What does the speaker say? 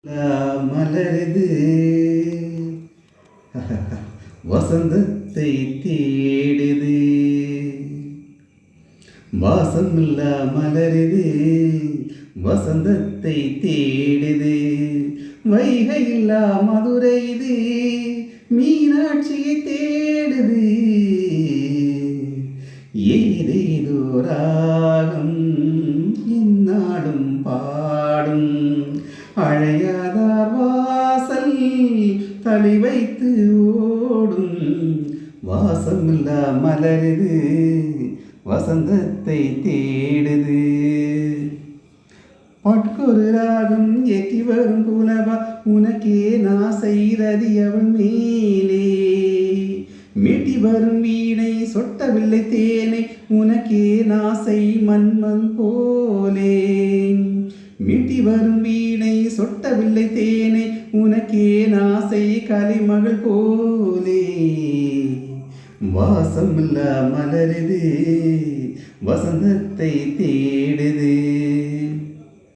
மலருது வசந்தத்தை தேடுது வாசமில்லா மலருது வசந்தத்தை தேடுது வைகையில்லா மதுரை இது மீனாட்சியை தேடுது ஏதேதோ ராகம் இந்நாடும் பாடும் அழையாதார் வாசல் தலை வைத்து ஓடும் வாசமில்லா மலருது வசந்தத்தை தேடுது பட்கொரு ராகம் ஏற்றி வரும் புலவா உனக்கே நான் செய்தது அவள் மேலே மீட்டி வரும் வீணை சொட்டவில்லை தேனை உனக்கே நாசை மன்மன் போலே மீட்டி வரும் வீணை சொட்டவில்லை தேனை உனக்கே நாசை கலைமகள் போலே வாசமில்லா மலருது வசந்தத்தை தேடுது